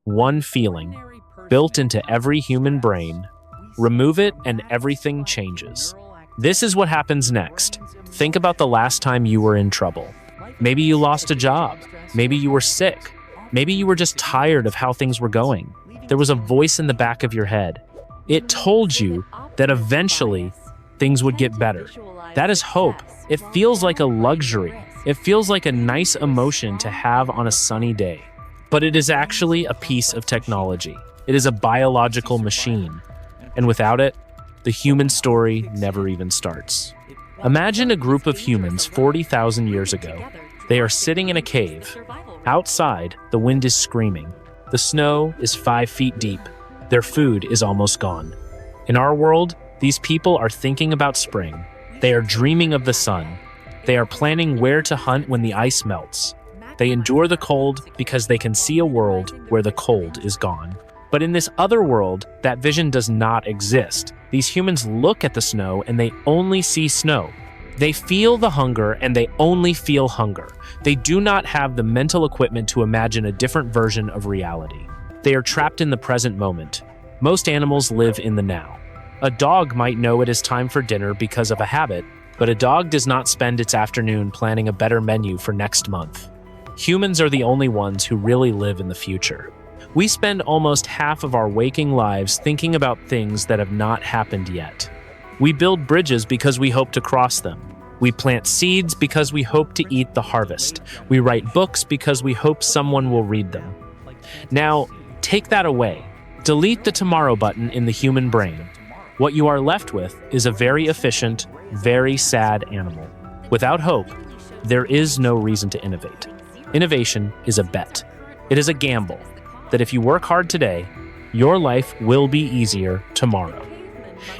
one feeling, built into every human brain. Remove it and everything changes. This is what happens next. Think about the last time you were in trouble. Maybe you lost a job. Maybe you were sick. Maybe you were just tired of how things were going. There was a voice in the back of your head. It told you that eventually things would get better. That is hope. It feels like a luxury. It feels like a nice emotion to have on a sunny day. But it is actually a piece of technology. It is a biological machine. And without it, the human story never even starts. Imagine a group of humans 40,000 years ago. They are sitting in a cave. Outside, the wind is screaming. The snow is 5 feet deep. Their food is almost gone. In our world, these people are thinking about spring. They are dreaming of the sun. They are planning where to hunt when the ice melts. They endure the cold because they can see a world where the cold is gone. But in this other world, that vision does not exist. These humans look at the snow and they only see snow. They feel the hunger and they only feel hunger. They do not have the mental equipment to imagine a different version of reality. They are trapped in the present moment. Most animals live in the now. A dog might know it is time for dinner because of a habit, but a dog does not spend its afternoon planning a better menu for next month. Humans are the only ones who really live in the future. We spend almost half of our waking lives thinking about things that have not happened yet. We build bridges because we hope to cross them. We plant seeds because we hope to eat the harvest. We write books because we hope someone will read them. Now, take that away. Delete the tomorrow button in the human brain. What you are left with is a very efficient, very sad animal. Without hope, there is no reason to innovate. Innovation is a bet. It is a gamble that if you work hard today, your life will be easier tomorrow.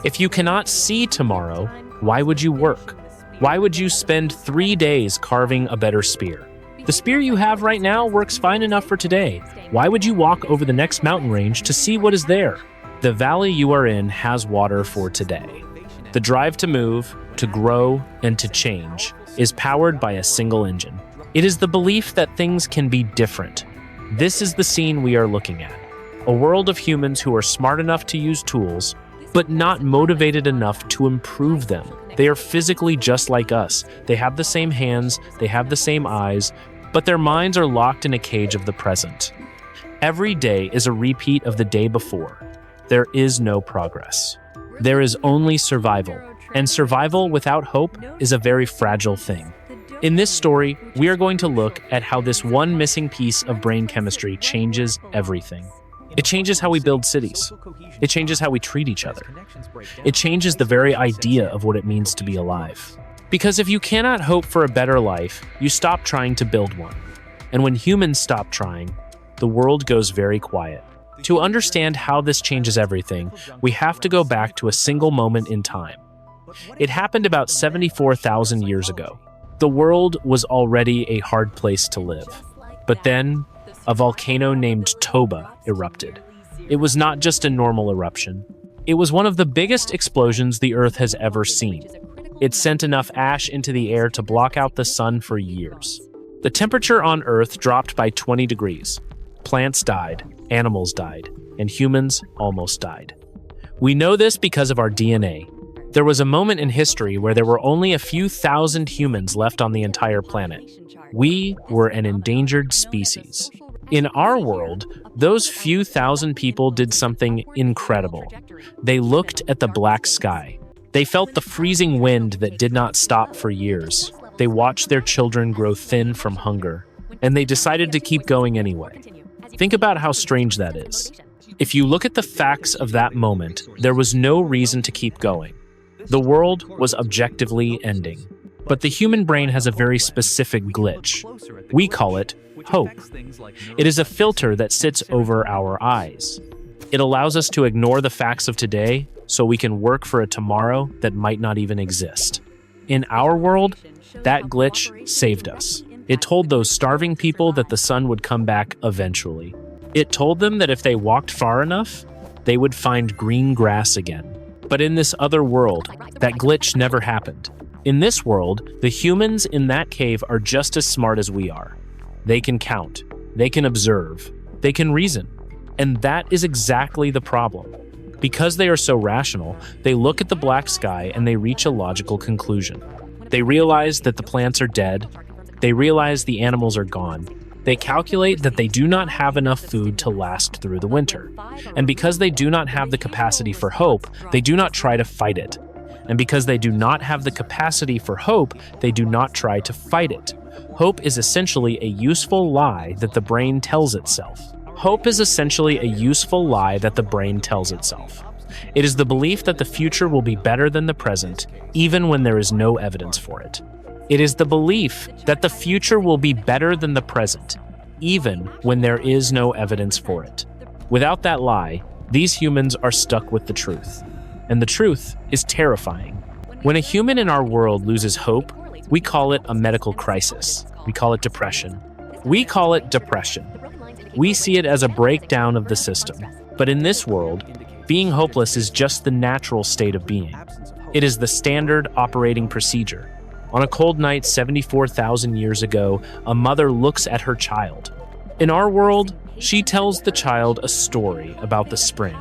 If you cannot see tomorrow, why would you work? Why would you spend 3 days carving a better spear? The spear you have right now works fine enough for today. Why would you walk over the next mountain range to see what is there? The valley you are in has water for today. The drive to move, to grow, and to change is powered by a single engine. It is the belief that things can be different. This is the scene we are looking at. A world of humans who are smart enough to use tools, but not motivated enough to improve them. They are physically just like us. They have the same hands, they have the same eyes, but their minds are locked in a cage of the present. Every day is a repeat of the day before. There is no progress. There is only survival, and survival without hope is a very fragile thing. In this story, we are going to look at how this one missing piece of brain chemistry changes everything. It changes how we build cities. It changes how we treat each other. It changes the very idea of what it means to be alive. Because if you cannot hope for a better life, you stop trying to build one. And when humans stop trying, the world goes very quiet. To understand how this changes everything, we have to go back to a single moment in time. It happened about 74,000 years ago. The world was already a hard place to live. But then, a volcano named Toba erupted. It was not just a normal eruption. It was one of the biggest explosions the Earth has ever seen. It sent enough ash into the air to block out the sun for years. The temperature on Earth dropped by 20 degrees. Plants died, animals died, and humans almost died. We know this because of our DNA. There was a moment in history where there were only a few thousand humans left on the entire planet. We were an endangered species. In our world, those few thousand people did something incredible. They looked at the black sky. They felt the freezing wind that did not stop for years. They watched their children grow thin from hunger, and they decided to keep going anyway. Think about how strange that is. If you look at the facts of that moment, there was no reason to keep going. The world was objectively ending. But the human brain has a very specific glitch. We call it hope. It is a filter that sits over our eyes. It allows us to ignore the facts of today so we can work for a tomorrow that might not even exist. In our world, that glitch saved us. It told those starving people that the sun would come back eventually. It told them that if they walked far enough, they would find green grass again. But in this other world, that glitch never happened. In this world, the humans in that cave are just as smart as we are. They can count, they can observe, they can reason. And that is exactly the problem. Because they are so rational, they look at the black sky and they reach a logical conclusion. They realize that the plants are dead. They realize the animals are gone. They calculate that they do not have enough food to last through the winter. And because they do not have the capacity for hope, they do not try to fight it. And because they do not have the capacity for hope, they do not try to fight it. Hope is essentially a useful lie that the brain tells itself. Hope is essentially a useful lie that the brain tells itself. It is the belief that the future will be better than the present, even when there is no evidence for it. It is the belief that the future will be better than the present, even when there is no evidence for it. Without that lie, these humans are stuck with the truth. And the truth is terrifying. When a human in our world loses hope, we call it a medical crisis. We call it depression. We call it depression. We see it as a breakdown of the system. But in this world, being hopeless is just the natural state of being. It is the standard operating procedure. On a cold night 74,000 years ago, a mother looks at her child. In our world, she tells the child a story about the spring.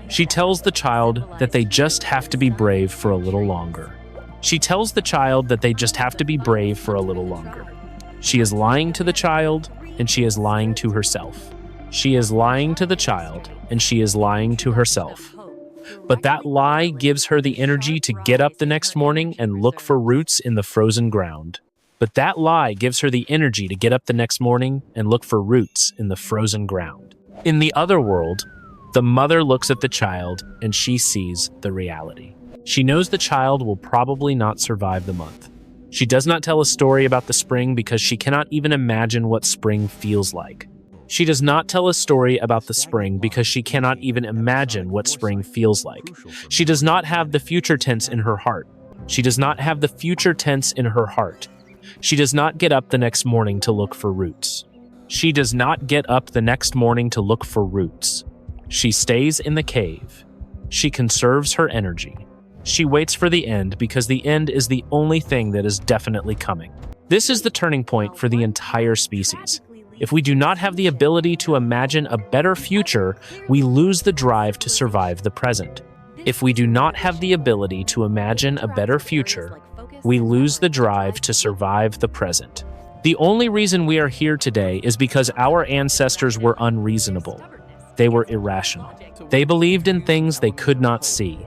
She tells the child that they just have to be brave for a little longer. She tells the child that they just have to be brave for a little longer. She is lying to the child, and she is lying to herself. She is lying to the child, and she is lying to herself. But that lie gives her the energy to get up the next morning and look for roots in the frozen ground. But that lie gives her the energy to get up the next morning and look for roots in the frozen ground. In the other world, the mother looks at the child and she sees the reality. She knows the child will probably not survive the month. She does not tell a story about the spring because she cannot even imagine what spring feels like. She does not tell a story about the spring because she cannot even imagine what spring feels like. She does not have the future tense in her heart. She does not have the future tense in her heart. She does not get up the next morning to look for roots. She does not get up the next morning to look for roots. She stays in the cave. She conserves her energy. She waits for the end because the end is the only thing that is definitely coming. This is the turning point for the entire species. If we do not have the ability to imagine a better future, we lose the drive to survive the present. If we do not have the ability to imagine a better future, we lose the drive to survive the present. The only reason we are here today is because our ancestors were unreasonable. They were irrational. They believed in things they could not see.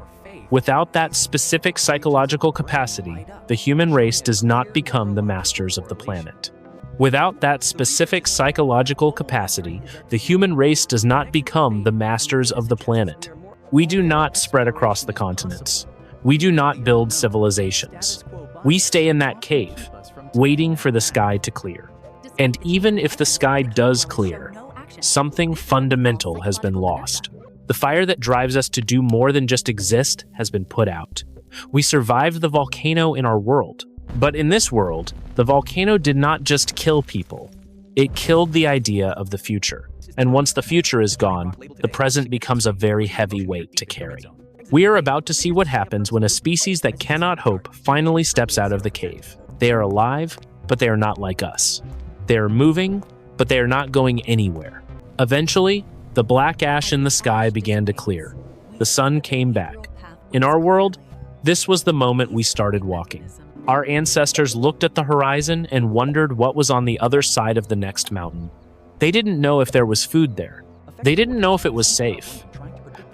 Without that specific psychological capacity, the human race does not become the masters of the planet. Without that specific psychological capacity, the human race does not become the masters of the planet. We do not spread across the continents. We do not build civilizations. We stay in that cave, waiting for the sky to clear. And even if the sky does clear, something fundamental has been lost. The fire that drives us to do more than just exist has been put out. We survived the volcano in our world. But in this world, the volcano did not just kill people. It killed the idea of the future. And once the future is gone, the present becomes a very heavy weight to carry. We are about to see what happens when a species that cannot hope finally steps out of the cave. They are alive, but they are not like us. They are moving, but they are not going anywhere. Eventually, the black ash in the sky began to clear. The sun came back. In our world, this was the moment we started walking. Our ancestors looked at the horizon and wondered what was on the other side of the next mountain. They didn't know if there was food there. They didn't know if it was safe.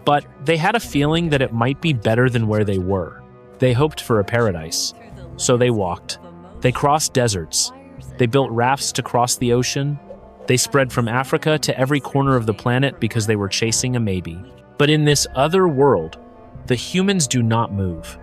But they had a feeling that it might be better than where they were. They hoped for a paradise. So they walked. They crossed deserts. They built rafts to cross the ocean. They spread from Africa to every corner of the planet because they were chasing a maybe. But in this other world, the humans do not move.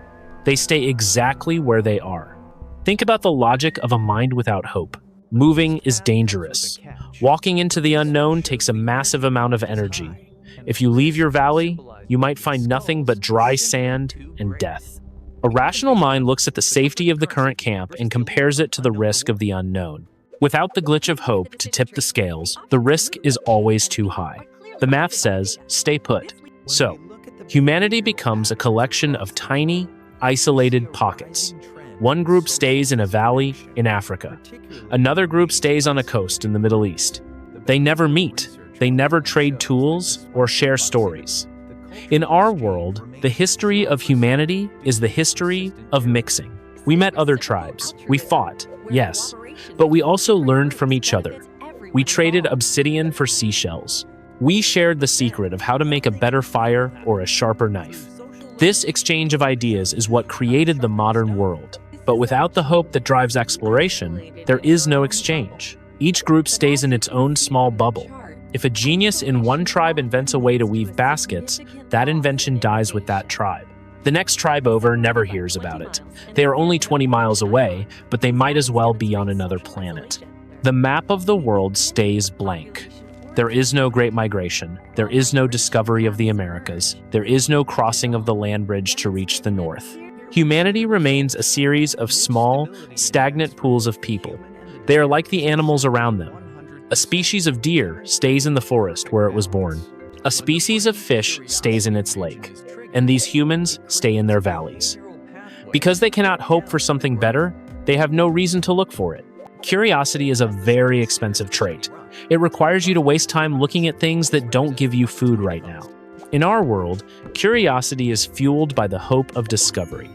They stay exactly where they are. Think about the logic of a mind without hope. Moving is dangerous. Walking into the unknown takes a massive amount of energy. If you leave your valley, you might find nothing but dry sand and death. A rational mind looks at the safety of the current camp and compares it to the risk of the unknown. Without the glitch of hope to tip the scales, the risk is always too high. The math says, stay put. So, humanity becomes a collection of tiny, isolated pockets. One group stays in a valley in Africa. Another group stays on a coast in the Middle East. They never meet. They never trade tools or share stories. In our world, the history of humanity is the history of mixing. We met other tribes. We fought, yes, but we also learned from each other. We traded obsidian for seashells. We shared the secret of how to make a better fire or a sharper knife. This exchange of ideas is what created the modern world. But without the hope that drives exploration, there is no exchange. Each group stays in its own small bubble. If a genius in one tribe invents a way to weave baskets, that invention dies with that tribe. The next tribe over never hears about it. They are only 20 miles away, but they might as well be on another planet. The map of the world stays blank. There is no Great Migration. There is no discovery of the Americas. There is no crossing of the land bridge to reach the north. Humanity remains a series of small, stagnant pools of people. They are like the animals around them. A species of deer stays in the forest where it was born. A species of fish stays in its lake. And these humans stay in their valleys. Because they cannot hope for something better, they have no reason to look for it. Curiosity is a very expensive trait. It requires you to waste time looking at things that don't give you food right now. In our world, curiosity is fueled by the hope of discovery.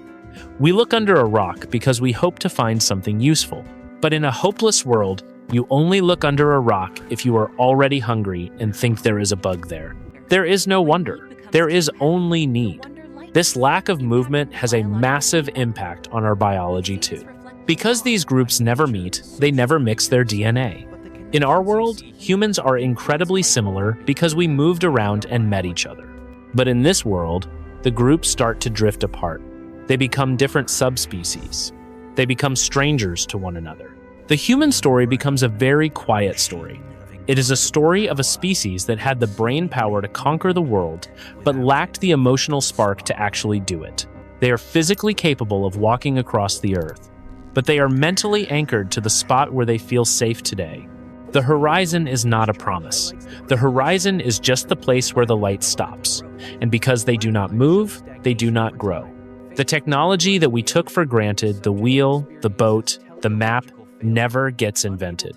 We look under a rock because we hope to find something useful. But in a hopeless world, you only look under a rock if you are already hungry and think there is a bug there. There is no wonder. There is only need. This lack of movement has a massive impact on our biology too. Because these groups never meet, they never mix their DNA. In our world, humans are incredibly similar because we moved around and met each other. But in this world, the groups start to drift apart. They become different subspecies. They become strangers to one another. The human story becomes a very quiet story. It is a story of a species that had the brain power to conquer the world, but lacked the emotional spark to actually do it. They are physically capable of walking across the earth, but they are mentally anchored to the spot where they feel safe today. The horizon is not a promise. The horizon is just the place where the light stops. And because they do not move, they do not grow. The technology that we took for granted, the wheel, the boat, the map, never gets invented.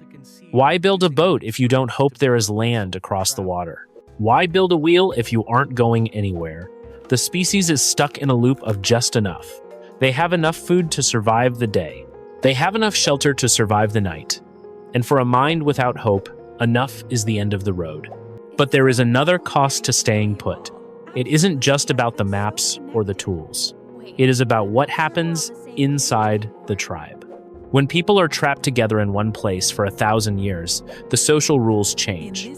Why build a boat if you don't hope there is land across the water? Why build a wheel if you aren't going anywhere? The species is stuck in a loop of just enough. They have enough food to survive the day. They have enough shelter to survive the night. And for a mind without hope, enough is the end of the road. But there is another cost to staying put. It isn't just about the maps or the tools. It is about what happens inside the tribe. When people are trapped together in one place for 1,000 years, the social rules change.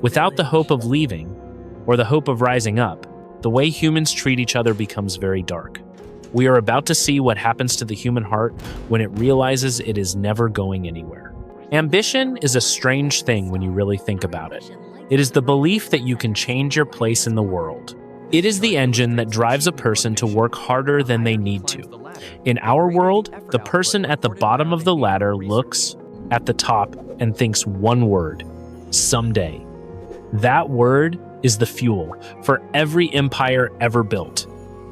Without the hope of leaving, or the hope of rising up, the way humans treat each other becomes very dark. We are about to see what happens to the human heart when it realizes it is never going anywhere. Ambition is a strange thing when you really think about it. It is the belief that you can change your place in the world. It is the engine that drives a person to work harder than they need to. In our world, the person at the bottom of the ladder looks at the top and thinks one word: someday. That word is the fuel for every empire ever built.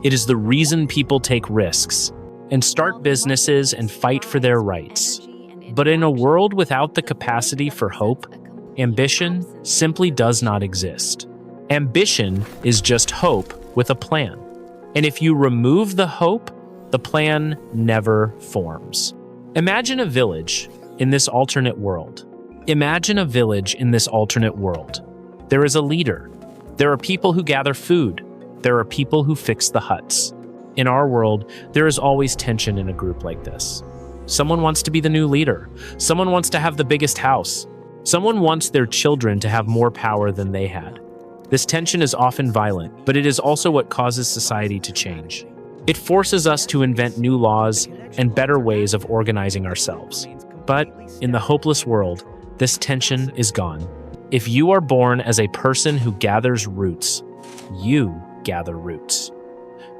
It is the reason people take risks and start businesses and fight for their rights. But in a world without the capacity for hope, ambition simply does not exist. Ambition is just hope with a plan. And if you remove the hope, the plan never forms. Imagine a village in this alternate world. Imagine a village in this alternate world. There is a leader. There are people who gather food. There are people who fix the huts. In our world, there is always tension in a group like this. Someone wants to be the new leader. Someone wants to have the biggest house. Someone wants their children to have more power than they had. This tension is often violent, but it is also what causes society to change. It forces us to invent new laws and better ways of organizing ourselves. But in the hopeless world, this tension is gone. If you are born as a person who gathers roots, you gather roots.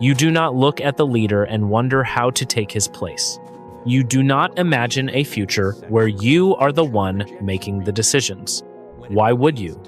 You do not look at the leader and wonder how to take his place. You do not imagine a future where you are the one making the decisions. Why would you?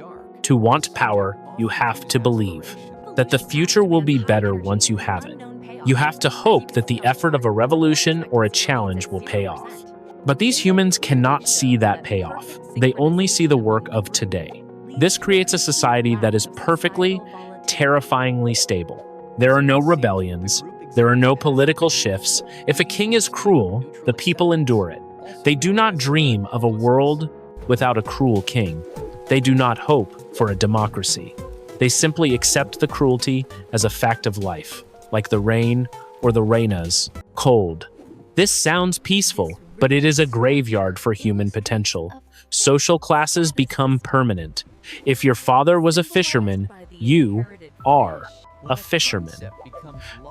To want power, you have to believe that the future will be better once you have it. You have to hope that the effort of a revolution or a challenge will pay off. But these humans cannot see that payoff. They only see the work of today. This creates a society that is perfectly, terrifyingly stable. There are no rebellions. There are no political shifts. If a king is cruel, the people endure it. They do not dream of a world without a cruel king. They do not hope for a democracy. They simply accept the cruelty as a fact of life, like the rain or the reinas, cold. This sounds peaceful, but it is a graveyard for human potential. Social classes become permanent. If your father was a fisherman, you are a fisherman.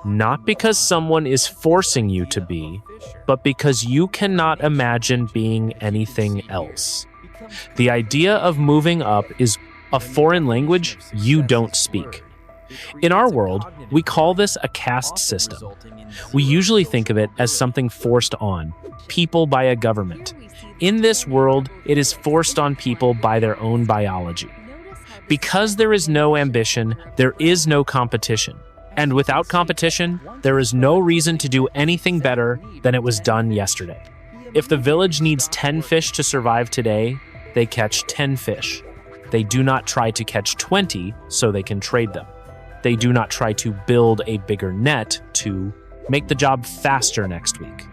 Not because someone is forcing you to be, but because you cannot imagine being anything else. The idea of moving up is a foreign language you don't speak. In our world, we call this a caste system. We usually think of it as something forced on people by a government. In this world, it is forced on people by their own biology. Because there is no ambition, there is no competition. And without competition, there is no reason to do anything better than it was done yesterday. If the village needs 10 fish to survive today, they catch 10 fish. They do not try to catch 20 so they can trade them. They do not try to build a bigger net to make the job faster next week.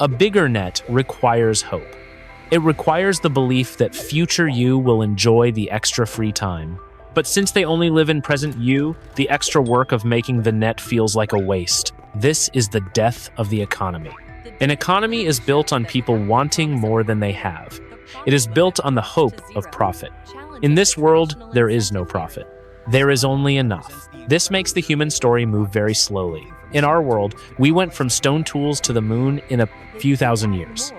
A bigger net requires hope. It requires the belief that future you will enjoy the extra free time. But since they only live in present you, the extra work of making the net feels like a waste. This is the death of the economy. An economy is built on people wanting more than they have. It is built on the hope of profit. In this world, there is no profit. There is only enough. This makes the human story move very slowly. In our world, we went from stone tools to the moon in a few thousand years.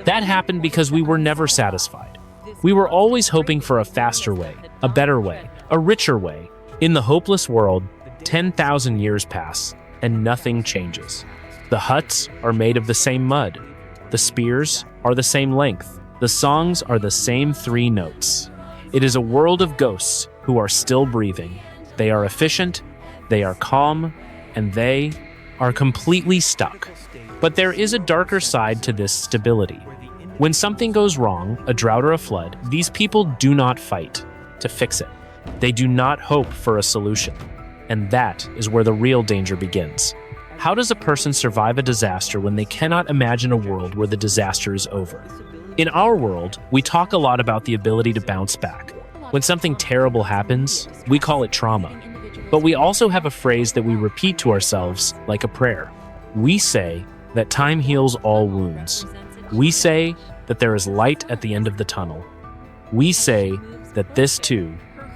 That happened because we were never satisfied. We were always hoping for a faster way, a better way, a richer way. In the hopeless world, 10,000 years pass, and nothing changes. The huts are made of the same mud. The spears are the same length. The songs are the same 3 notes. It is a world of ghosts who are still breathing. They are efficient, they are calm, and they are completely stuck. But there is a darker side to this stability. When something goes wrong, a drought or a flood, these people do not fight to fix it. They do not hope for a solution. And that is where the real danger begins. How does a person survive a disaster when they cannot imagine a world where the disaster is over? In our world, we talk a lot about the ability to bounce back. When something terrible happens, we call it trauma. But we also have a phrase that we repeat to ourselves like a prayer. We say that time heals all wounds. We say that there is light at the end of the tunnel. We say that this too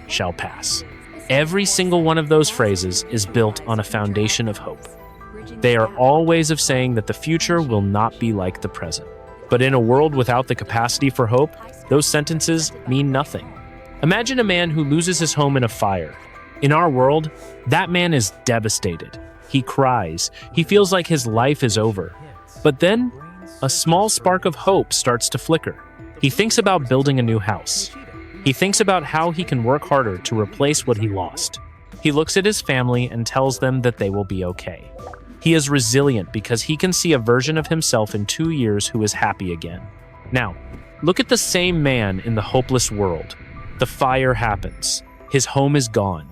shall pass. Every single one of those phrases is built on a foundation of hope. They are all ways of saying that the future will not be like the present. But in a world without the capacity for hope, those sentences mean nothing. Imagine a man who loses his home in a fire. In our world, that man is devastated. He cries. He feels like his life is over. But then, a small spark of hope starts to flicker. He thinks about building a new house. He thinks about how he can work harder to replace what he lost. He looks at his family and tells them that they will be okay. He is resilient because he can see a version of himself in 2 years who is happy again. Now, look at the same man in the hopeless world. The fire happens. His home is gone.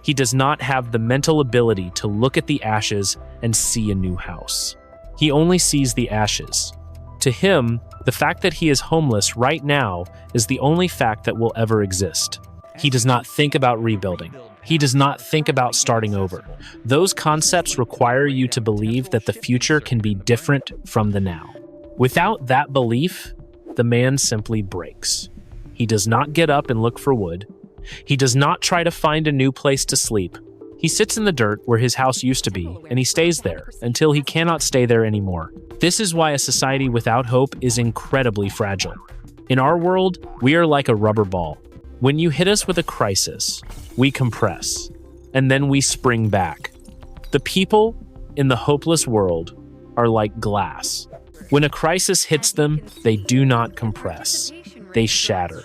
He does not have the mental ability to look at the ashes and see a new house. He only sees the ashes. To him, the fact that he is homeless right now is the only fact that will ever exist. He does not think about rebuilding. He does not think about starting over. Those concepts require you to believe that the future can be different from the now. Without that belief, the man simply breaks. He does not get up and look for wood. He does not try to find a new place to sleep. He sits in the dirt where his house used to be, and he stays there until he cannot stay there anymore. This is why a society without hope is incredibly fragile. In our world, we are like a rubber ball. When you hit us with a crisis, we compress, and then we spring back. The people in the hopeless world are like glass. When a crisis hits them, they do not compress. They shatter.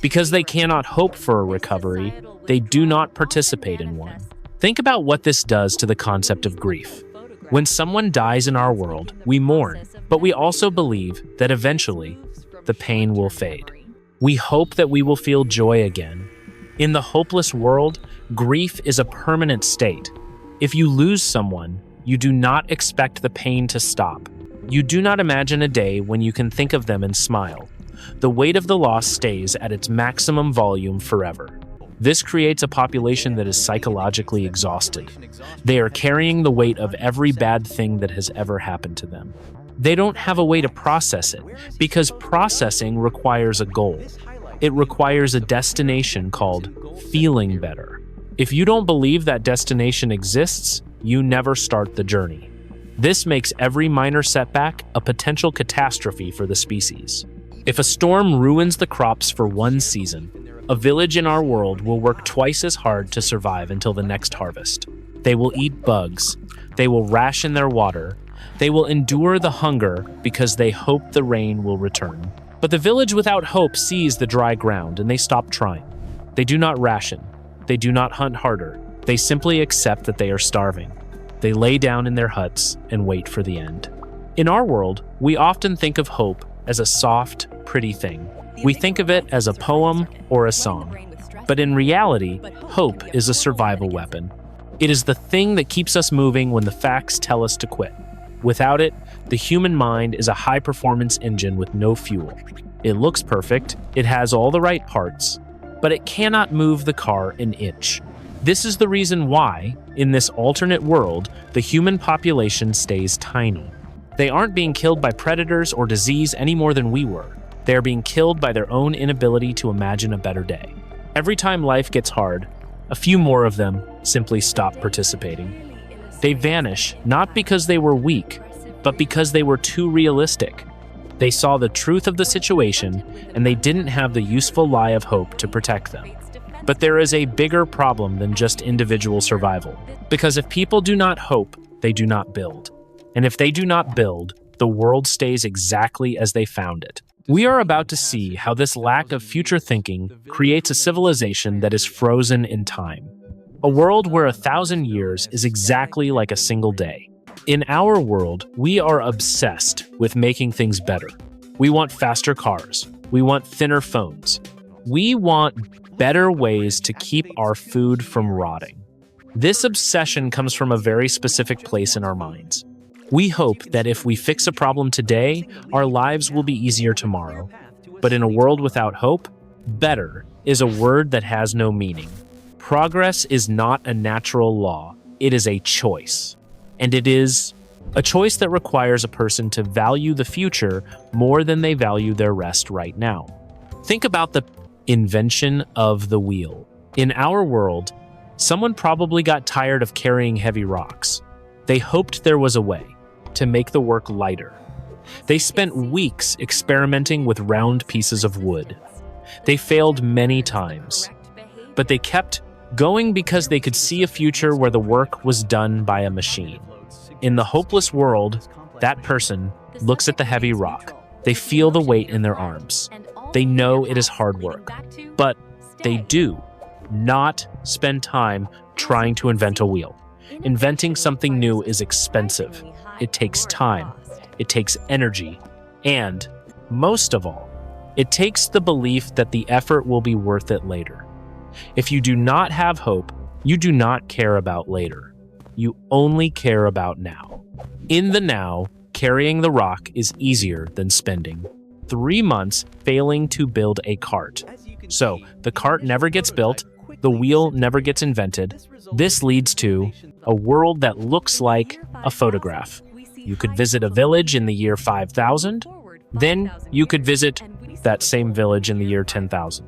Because they cannot hope for a recovery, they do not participate in one. Think about what this does to the concept of grief. When someone dies in our world, we mourn, but we also believe that eventually the pain will fade. We hope that we will feel joy again, In the hopeless world, grief is a permanent state. If you lose someone, you do not expect the pain to stop. You do not imagine a day when you can think of them and smile. The weight of the loss stays at its maximum volume forever. This creates a population that is psychologically exhausted. They are carrying the weight of every bad thing that has ever happened to them. They don't have a way to process it, because processing requires a goal. It requires a destination called feeling better. If you don't believe that destination exists, you never start the journey. This makes every minor setback a potential catastrophe for the species. If a storm ruins the crops for one season, a village in our world will work twice as hard to survive until the next harvest. They will eat bugs. They will ration their water. They will endure the hunger because they hope the rain will return. But the village without hope sees the dry ground and they stop trying. They do not ration. They do not hunt harder. They simply accept that they are starving. They lay down in their huts and wait for the end. In our world, we often think of hope as a soft, pretty thing. We think of it as a poem or a song. But in reality, hope is a survival weapon. It is the thing that keeps us moving when the facts tell us to quit. Without it, the human mind is a high-performance engine with no fuel. It looks perfect, it has all the right parts, but it cannot move the car an inch. This is the reason why, in this alternate world, the human population stays tiny. They aren't being killed by predators or disease any more than we were. They are being killed by their own inability to imagine a better day. Every time life gets hard, a few more of them simply stop participating. They vanish not because they were weak, but because they were too realistic. They saw the truth of the situation, and they didn't have the useful lie of hope to protect them. But there is a bigger problem than just individual survival. Because if people do not hope, they do not build. And if they do not build, the world stays exactly as they found it. We are about to see how this lack of future thinking creates a civilization that is frozen in time. A world where 1,000 years is exactly like a single day. In our world, we are obsessed with making things better. We want faster cars. We want thinner phones. We want better ways to keep our food from rotting. This obsession comes from a very specific place in our minds. We hope that if we fix a problem today, our lives will be easier tomorrow. But in a world without hope, better is a word that has no meaning. Progress is not a natural law, it is a choice. And it is a choice that requires a person to value the future more than they value their rest right now. Think about the invention of the wheel. In our world, someone probably got tired of carrying heavy rocks. They hoped there was a way to make the work lighter. They spent weeks experimenting with round pieces of wood. They failed many times, but they kept going because they could see a future where the work was done by a machine. In the hopeless world, that person looks at the heavy rock. They feel the weight in their arms. They know it is hard work, but they do not spend time trying to invent a wheel. Inventing something new is expensive. It takes time. It takes energy. And, most of all, it takes the belief that the effort will be worth it later. If you do not have hope, you do not care about later. You only care about now. In the now, carrying the rock is easier than spending 3 months failing to build a cart. So, the cart never gets built, the wheel never gets invented. This leads to a world that looks like a photograph. You could visit a village in the year 5000, then you could visit that same village in the year 10,000.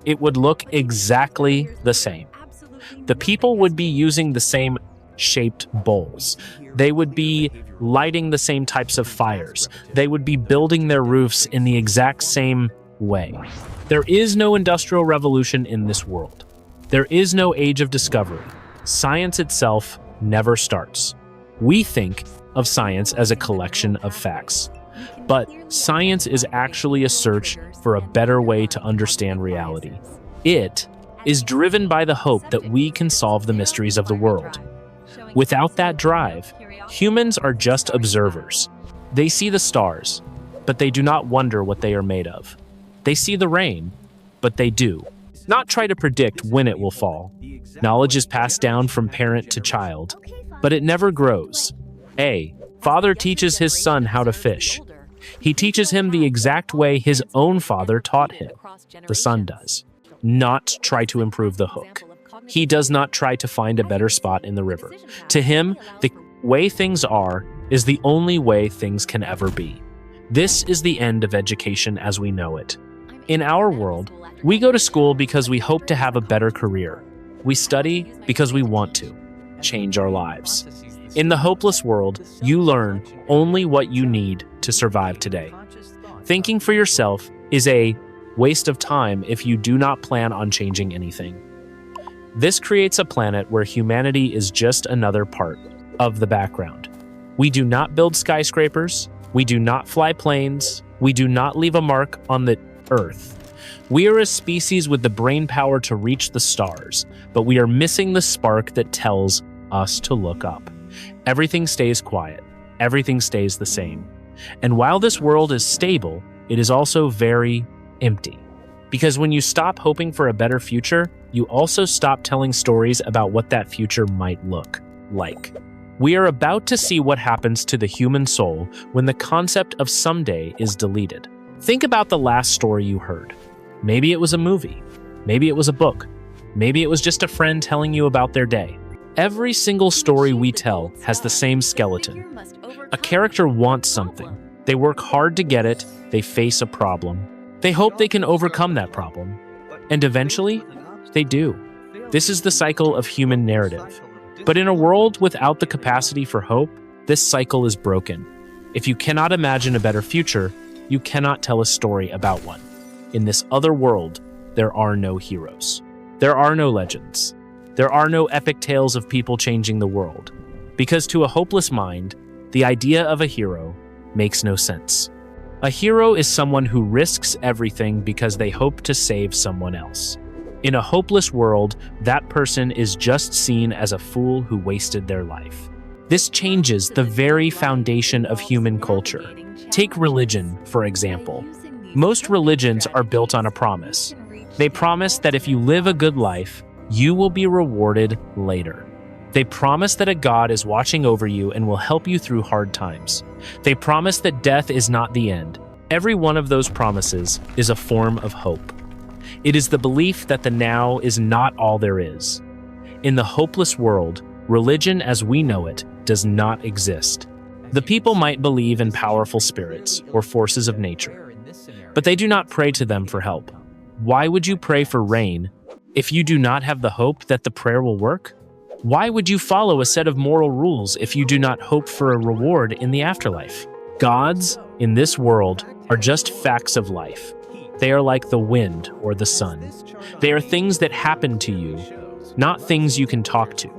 It would look exactly the same. The people would be using the same shaped bowls. They would be lighting the same types of fires. They would be building their roofs in the exact same way. There is no industrial revolution in this world. There is no age of discovery. Science itself never starts. We think of science as a collection of facts. But science is actually a search for a better way to understand reality. It is driven by the hope that we can solve the mysteries of the world. Without that drive, humans are just observers. They see the stars, but they do not wonder what they are made of. They see the rain, but they do. not try to predict when it will fall. Knowledge is passed down from parent to child, but it never grows. A. Father teaches his son how to fish. He teaches him the exact way his own father taught him. The son does not try to improve the hook. He does not try to find a better spot in the river. To him, the way things are is the only way things can ever be. This is the end of education as we know it. In our world, we go to school because we hope to have a better career. We study because we want to change our lives. In the hopeless world, you learn only what you need to survive today. Thinking for yourself is a waste of time if you do not plan on changing anything. This creates a planet where humanity is just another part of the background. We do not build skyscrapers. We do not fly planes. We do not leave a mark on the earth. We are a species with the brain power to reach the stars, but we are missing the spark that tells us to look up. Everything stays quiet. Everything stays the same. And while this world is stable, it is also very empty. Because when you stop hoping for a better future, you also stop telling stories about what that future might look like. We are about to see what happens to the human soul when the concept of someday is deleted. Think about the last story you heard. Maybe it was a movie. Maybe it was a book. Maybe it was just a friend telling you about their day. Every single story we tell has the same skeleton. A character wants something. They work hard to get it. They face a problem. They hope they can overcome that problem. And eventually, they do. This is the cycle of human narrative. But in a world without the capacity for hope, this cycle is broken. If you cannot imagine a better future, you cannot tell a story about one. In this other world, there are no heroes. There are no legends. There are no epic tales of people changing the world. Because to a hopeless mind, the idea of a hero makes no sense. A hero is someone who risks everything because they hope to save someone else. In a hopeless world, that person is just seen as a fool who wasted their life. This changes the very foundation of human culture. Take religion, for example. Most religions are built on a promise. They promise that if you live a good life, you will be rewarded later. They promise that a God is watching over you and will help you through hard times. They promise that death is not the end. Every one of those promises is a form of hope. It is the belief that the now is not all there is. In the hopeless world, religion as we know it does not exist. The people might believe in powerful spirits or forces of nature, but they do not pray to them for help. Why would you pray for rain if you do not have the hope that the prayer will work? Why would you follow a set of moral rules if you do not hope for a reward in the afterlife? Gods in this world are just facts of life. They are like the wind or the sun. They are things that happen to you, not things you can talk to.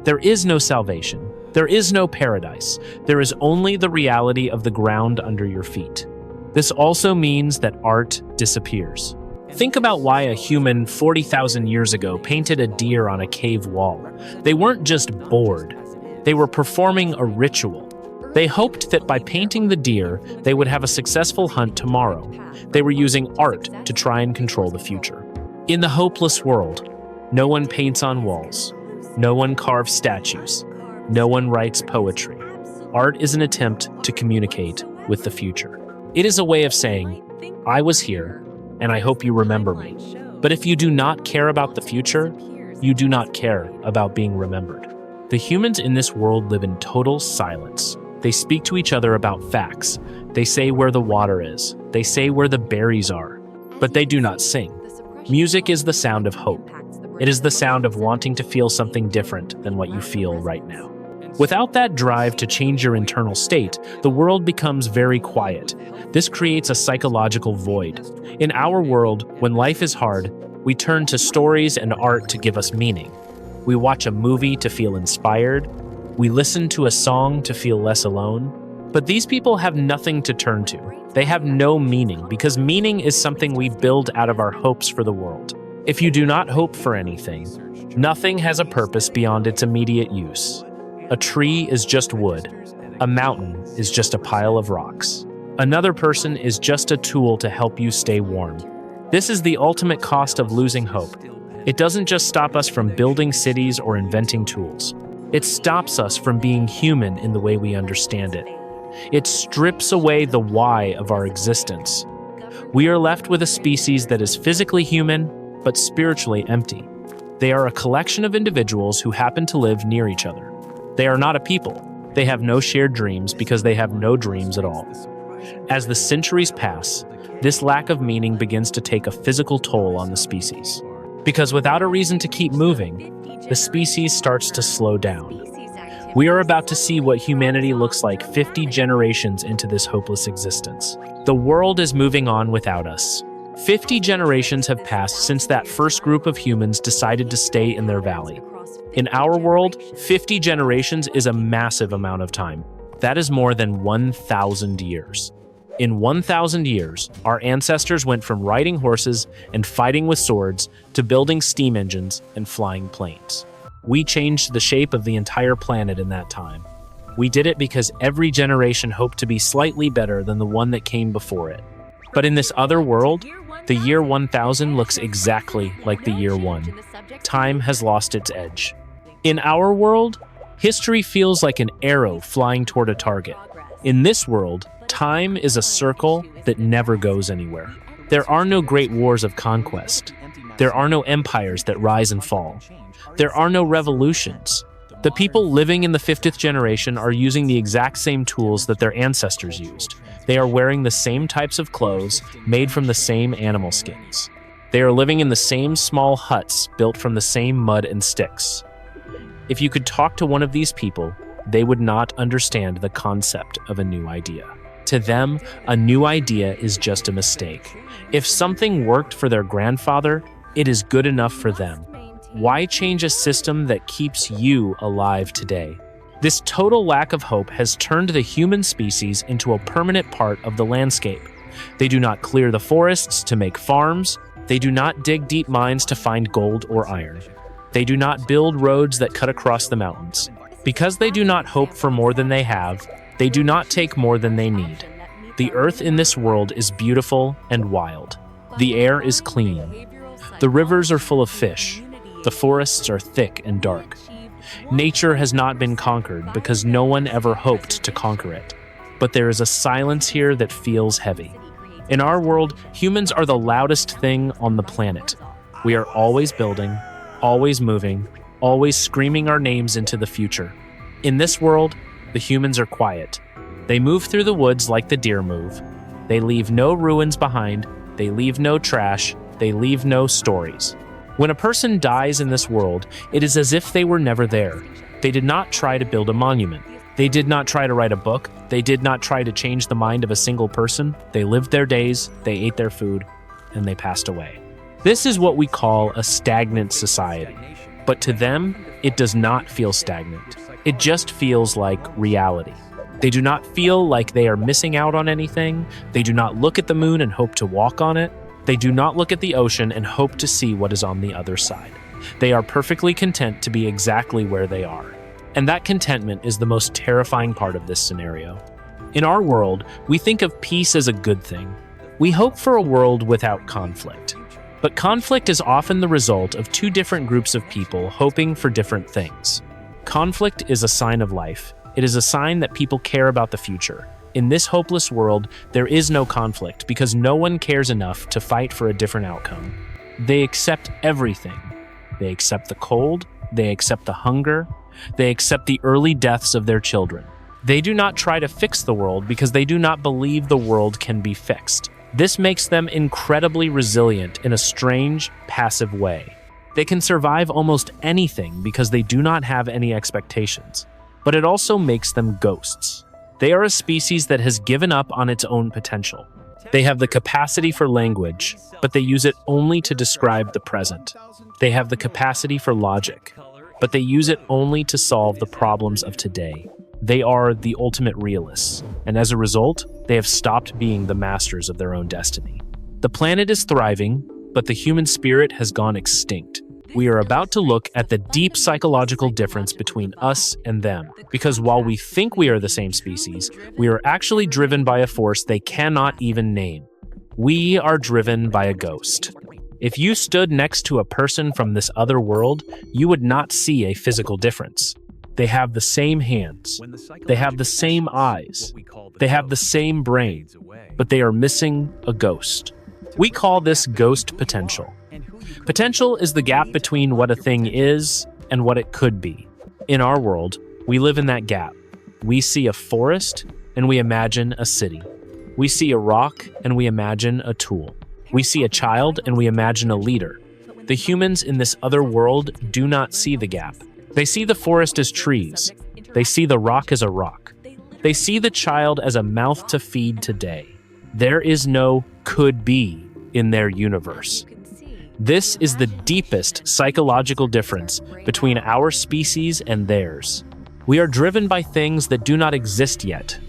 There is no salvation. There is no paradise. There is only the reality of the ground under your feet. This also means that art disappears. Think about why a human 40,000 years ago painted a deer on a cave wall. They weren't just bored. They were performing a ritual. They hoped that by painting the deer, they would have a successful hunt tomorrow. They were using art to try and control the future. In the hopeless world, no one paints on walls. No one carves statues. No one writes poetry. Art is an attempt to communicate with the future. It is a way of saying, I was here, and I hope you remember me. But if you do not care about the future, you do not care about being remembered. The humans in this world live in total silence. They speak to each other about facts. They say where the water is. They say where the berries are. But they do not sing. Music is the sound of hope. It is the sound of wanting to feel something different than what you feel right now. Without that drive to change your internal state, the world becomes very quiet. This creates a psychological void. In our world, when life is hard, we turn to stories and art to give us meaning. We watch a movie to feel inspired. We listen to a song to feel less alone. But these people have nothing to turn to. They have no meaning, because meaning is something we build out of our hopes for the world. If you do not hope for anything, nothing has a purpose beyond its immediate use. A tree is just wood. A mountain is just a pile of rocks. Another person is just a tool to help you stay warm. This is the ultimate cost of losing hope. It doesn't just stop us from building cities or inventing tools. It stops us from being human in the way we understand it. It strips away the why of our existence. We are left with a species that is physically human, but spiritually empty. They are a collection of individuals who happen to live near each other. They are not a people. They have no shared dreams because they have no dreams at all. As the centuries pass, this lack of meaning begins to take a physical toll on the species. Because without a reason to keep moving, the species starts to slow down. We are about to see what humanity looks like 50 generations into this hopeless existence. The world is moving on without us. 50 generations have passed since that first group of humans decided to stay in their valley. In our world, 50 generations is a massive amount of time. That is more than 1,000 years. In 1,000 years, our ancestors went from riding horses and fighting with swords to building steam engines and flying planes. We changed the shape of the entire planet in that time. We did it because every generation hoped to be slightly better than the one that came before it. But in this other world, the year 1000 looks exactly like the year 1. Time has lost its edge. In our world, history feels like an arrow flying toward a target. In this world, time is a circle that never goes anywhere. There are no great wars of conquest. There are no empires that rise and fall. There are no revolutions. The people living in the 50th generation are using the exact same tools that their ancestors used. They are wearing the same types of clothes made from the same animal skins. They are living in the same small huts built from the same mud and sticks. If you could talk to one of these people, they would not understand the concept of a new idea. To them, a new idea is just a mistake. If something worked for their grandfather, it is good enough for them. Why change a system that keeps you alive today? This total lack of hope has turned the human species into a permanent part of the landscape. They do not clear the forests to make farms. They do not dig deep mines to find gold or iron. They do not build roads that cut across the mountains. Because they do not hope for more than they have, they do not take more than they need. The earth in this world is beautiful and wild. The air is clean. The rivers are full of fish. The forests are thick and dark. Nature has not been conquered because no one ever hoped to conquer it. But there is a silence here that feels heavy. In our world, humans are the loudest thing on the planet. We are always building, always moving, always screaming our names into the future. In this world, the humans are quiet. They move through the woods like the deer move. They leave no ruins behind. They leave no trash. They leave no stories. When a person dies in this world, it is as if they were never there. They did not try to build a monument. They did not try to write a book. They did not try to change the mind of a single person. They lived their days, they ate their food, and they passed away. This is what we call a stagnant society. But to them, it does not feel stagnant. It just feels like reality. They do not feel like they are missing out on anything. They do not look at the moon and hope to walk on it. They do not look at the ocean and hope to see what is on the other side. They are perfectly content to be exactly where they are. And that contentment is the most terrifying part of this scenario. In our world, we think of peace as a good thing. We hope for a world without conflict. But conflict is often the result of two different groups of people hoping for different things. Conflict is a sign of life. It is a sign that people care about the future. In this hopeless world, there is no conflict because no one cares enough to fight for a different outcome. They accept everything. They accept the cold. They accept the hunger. They accept the early deaths of their children. They do not try to fix the world because they do not believe the world can be fixed. This makes them incredibly resilient in a strange, passive way. They can survive almost anything because they do not have any expectations. But it also makes them ghosts. They are a species that has given up on its own potential. They have the capacity for language, but they use it only to describe the present. They have the capacity for logic, but they use it only to solve the problems of today. They are the ultimate realists, and as a result, they have stopped being the masters of their own destiny. The planet is thriving, but the human spirit has gone extinct. We are about to look at the deep psychological difference between us and them, because while we think we are the same species, we are actually driven by a force they cannot even name. We are driven by a ghost. If you stood next to a person from this other world, you would not see a physical difference. They have the same hands. They have the same eyes. They have the same brain, but they are missing a ghost. We call this ghost potential. Potential is the gap between what a thing is and what it could be. In our world, we live in that gap. We see a forest and we imagine a city. We see a rock and we imagine a tool. We see a child and we imagine a leader. The humans in this other world do not see the gap. They see the forest as trees. They see the rock as a rock. They see the child as a mouth to feed today. There is no could be in their universe. This is the deepest psychological difference between our species and theirs. We are driven by things that do not exist yet.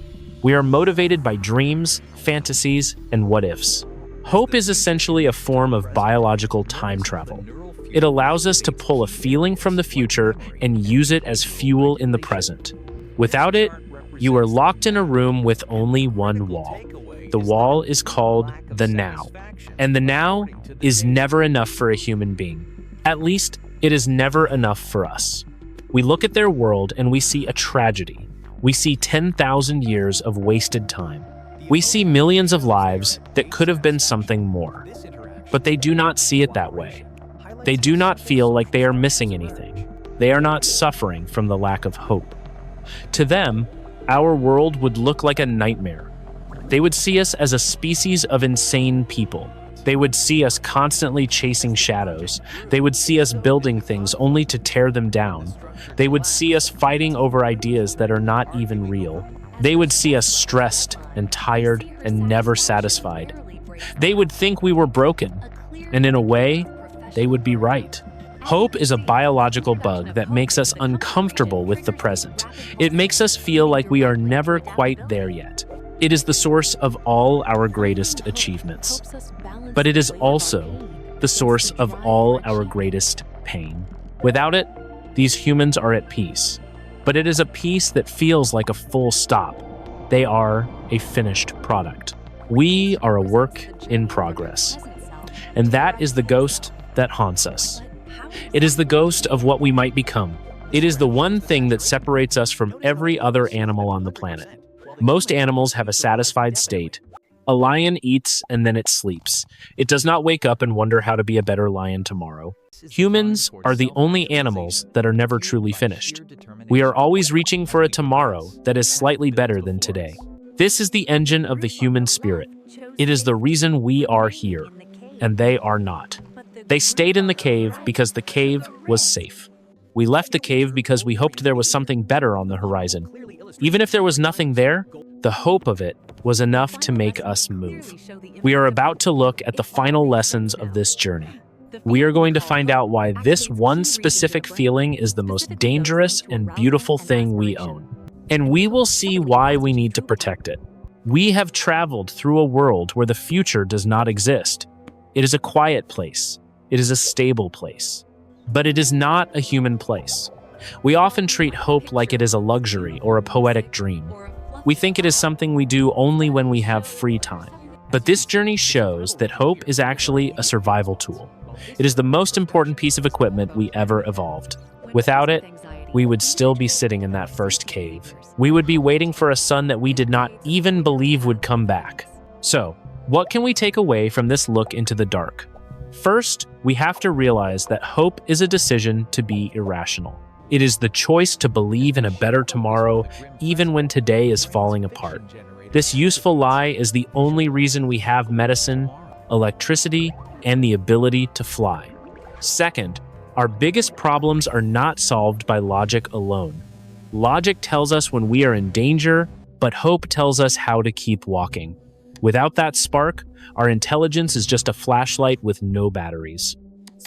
We are motivated by dreams, fantasies, and what-ifs. Hope is essentially a form of biological time travel. It allows us to pull a feeling from the future and use it as fuel in the present. Without it, you are locked in a room with only one wall. The wall is called the now. And the now is never enough for a human being. At least, it is never enough for us. We look at their world and we see a tragedy. We see 10,000 years of wasted time. We see millions of lives that could have been something more. But they do not see it that way. They do not feel like they are missing anything. They are not suffering from the lack of hope. To them, our world would look like a nightmare. They would see us as a species of insane people. They would see us constantly chasing shadows. They would see us building things only to tear them down. They would see us fighting over ideas that are not even real. They would see us stressed and tired and never satisfied. They would think we were broken, and in a way, they would be right. Hope is a biological bug that makes us uncomfortable with the present. It makes us feel like we are never quite there yet. It is the source of all our greatest achievements. But it is also the source of all our greatest pain. Without it, these humans are at peace. But it is a peace that feels like a full stop. They are a finished product. We are a work in progress. And that is the ghost that haunts us. It is the ghost of what we might become. It is the one thing that separates us from every other animal on the planet. Most animals have a satisfied state. A lion eats and then it sleeps. It does not wake up and wonder how to be a better lion tomorrow. Humans are the only animals that are never truly finished. We are always reaching for a tomorrow that is slightly better than today. This is the engine of the human spirit. It is the reason we are here, and they are not. They stayed in the cave because the cave was safe. We left the cave because we hoped there was something better on the horizon. Even if there was nothing there, the hope of it was enough to make us move. We are about to look at the final lessons of this journey. We are going to find out why this one specific feeling is the most dangerous and beautiful thing we own. And we will see why we need to protect it. We have traveled through a world where the future does not exist. It is a quiet place. It is a stable place. But it is not a human place. We often treat hope like it is a luxury or a poetic dream. We think it is something we do only when we have free time. But this journey shows that hope is actually a survival tool. It is the most important piece of equipment we ever evolved. Without it, we would still be sitting in that first cave. We would be waiting for a sun that we did not even believe would come back. So, what can we take away from this look into the dark? First, we have to realize that hope is a decision to be irrational. It is the choice to believe in a better tomorrow, even when today is falling apart. This useful lie is the only reason we have medicine, electricity, and the ability to fly. Second, our biggest problems are not solved by logic alone. Logic tells us when we are in danger, but hope tells us how to keep walking. Without that spark, our intelligence is just a flashlight with no batteries.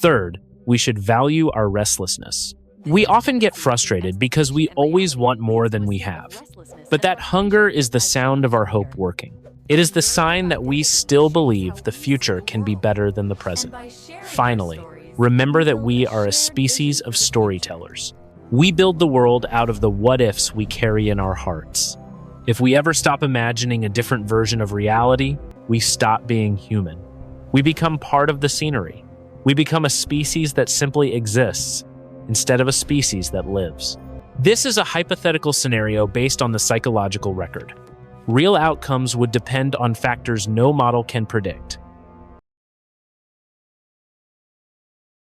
Third, we should value our restlessness. We often get frustrated because we always want more than we have. But that hunger is the sound of our hope working. It is the sign that we still believe the future can be better than the present. Finally, remember that we are a species of storytellers. We build the world out of the what-ifs we carry in our hearts. If we ever stop imagining a different version of reality, we stop being human. We become part of the scenery. We become a species that simply exists instead of a species that lives. This is a hypothetical scenario based on the psychological record. Real outcomes would depend on factors no model can predict.